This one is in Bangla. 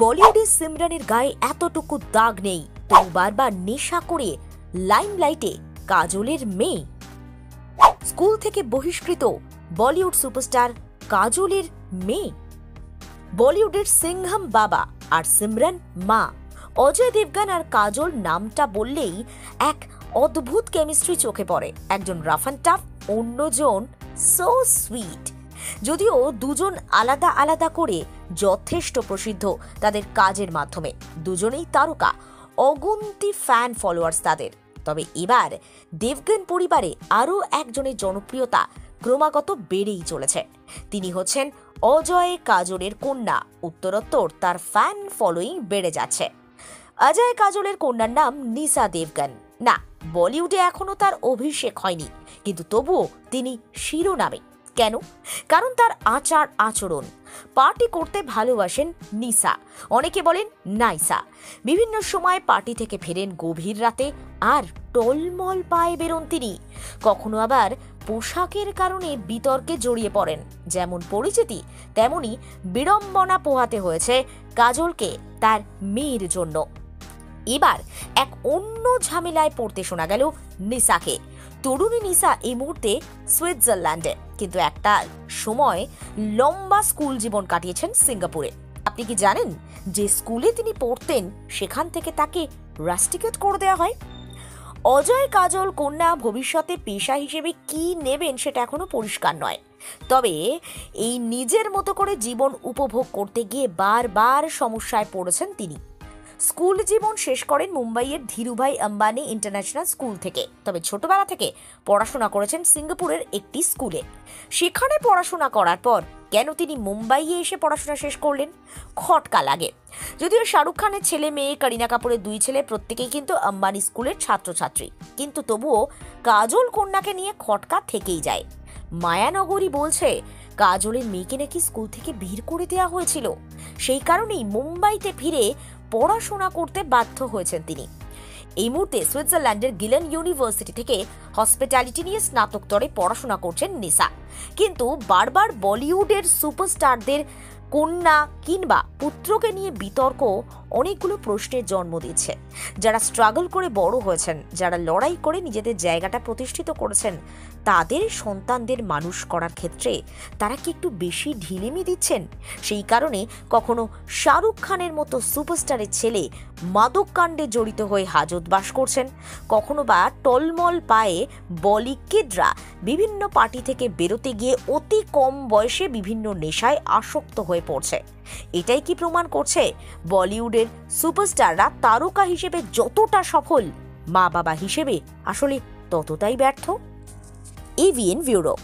বলিউডে সিমরানের গায়ে এতটুকু দাগ নেই, তবু বারবার নেশা করে লাইমলাইটে কাজলের মেয়ে। স্কুল থেকে বহিষ্কৃত বলিউড সুপারস্টার কাজলের মেয়ে। বলিউডের সিংহাম বাবা আর সিমরান মা। অজয় দেবগন আর কাজল নামটা বললেই এক অদ্ভুত কেমিস্ট্রি চোখে পড়ে। একজন রাফ অ্যান্ড টাফ, অন্যজন সো সুইট। যদিও দুজন আলাদা আলাদা করে যথেষ্ট প্রসিদ্ধ তাদের কাজের মাধ্যমে, দুজনেই তারকা, অগুন্তি ফ্যান ফলোয়ার্স তাদের। তবে এবার দেবগন পরিবারে আরও একজনের জনপ্রিয়তা ক্রমাগত বেড়েই চলেছে। তিনি হচ্ছেন অজয় কাজলের কন্যা। উত্তরোত্তর তার ফ্যান ফলোয়িং বেড়ে যাচ্ছে। অজয় কাজলের কন্যার নাম নিসা দেবগন। না, বলিউডে এখনো তার অভিষেক হয়নি, কিন্তু তবুও তিনি শিরোনামে। কেন? কারণ তার আচার আচরণ। পার্টি করতে ভালোবাসেন নিসা, অনেকে বলেন নাইসা। বিভিন্ন সময় পার্টি থেকে ফেরেন গভীর রাতে আর টলমল পায়ে বেরোন তিনি। কখনো আবার পোশাকের কারণে বিতর্কে জড়িয়ে পড়েন। যেমন পরিচিতি তেমনি বিড়ম্বনা পোহাতে হয়েছে কাজলকে তার মেয়ের জন্য। এবার এক অন্য ঝামেলায় পড়তে শোনা গেল নিসাকে। তরুণী নিসা এই মুহূর্তে সুইজারল্যান্ডে, কিন্তু একটা সময় লম্বা স্কুল জীবন কাটিয়েছেন সিঙ্গাপুরে। আপনি কি জানেন যে স্কুলে তিনি পড়তেন সেখান থেকে তাকে রাস্টিকেট করে দেওয়া হয়? অজয় কাজল কন্যা ভবিষ্যতে পেশা হিসেবে কি নেবেন সেটা এখনো পরিষ্কার নয়। তবে এই নিজের মতো করে জীবন উপভোগ করতে গিয়ে বারবার সমস্যায় পড়েছেন তিনি। স্কুল জীবন শেষ করেন মুম্বাইয়ের ধীরুভাই আম্বানি ইন্টারন্যাশনাল স্কুল থেকে। তবে ছোটবেলা থেকে পড়াশোনা করেছেন সিঙ্গাপুরের একটি স্কুলে। সেখানে পড়াশোনা করার পর কেন তিনি মুম্বাইয়ে এসে পড়াশোনা শেষ করলেন? খটকা লাগে। যদিও শাহরুখ খানের ছেলে মেয়ে, করিনা কাপুরের দুই ছেলে প্রত্যেকেই কিন্তু আম্বানি স্কুলের ছাত্রছাত্রী, কিন্তু তবুও কাজল কন্যাকে নিয়ে খটকা থেকেই যায়। মায়ানগরী বলছে কাজলের মেয়েকে নাকি স্কুল থেকে বের করে দেওয়া হয়েছিল। সেই কারণেই মুম্বাইতে ফিরে পড়াশোনা করতে বাধ্য হয়েছেন তিনি। এই মুহূর্তে সুইজারল্যান্ডের গিলেন ইউনিভার্সিটি থেকে হসপিটালিটি নিয়ে স্নাতকোত্তরে পড়াশোনা করছেন নিসা। কিন্তু বারবার বলিউডের সুপারস্টারদের কন্যা কিংবা পুত্রকে নিয়ে বিতর্ক অনেকগুলো প্রশ্নের জন্ম দিচ্ছে। যারা স্ট্রাগল করে বড় হয়েছেন, যারা লড়াই করে নিজেদের জায়গাটা প্রতিষ্ঠিত করেছেন, তাদের সন্তানদের মানুষ করার ক্ষেত্রে তারা কি একটু বেশি ঢিলেমি দিচ্ছেন? সেই কারণে কখনো শাহরুখ খানের মতো সুপারস্টারের ছেলে মাদক কাণ্ডে জড়িত হয়ে হাজত বাস করছেন, কখনো বা টলমল পায়ে বলি কিডরা বিভিন্ন পার্টি থেকে বেরোতে গিয়ে অতি কম বয়সে বিভিন্ন নেশায় আসক্ত হয়ে পড়ছে। এটাই কি প্রমাণ করছে বলিউডের সুপারস্টাররা তারকা হিসেবে যতটা সফল, মা বাবা হিসেবে আসলে ততটাই ব্যর্থ? AVN bureau.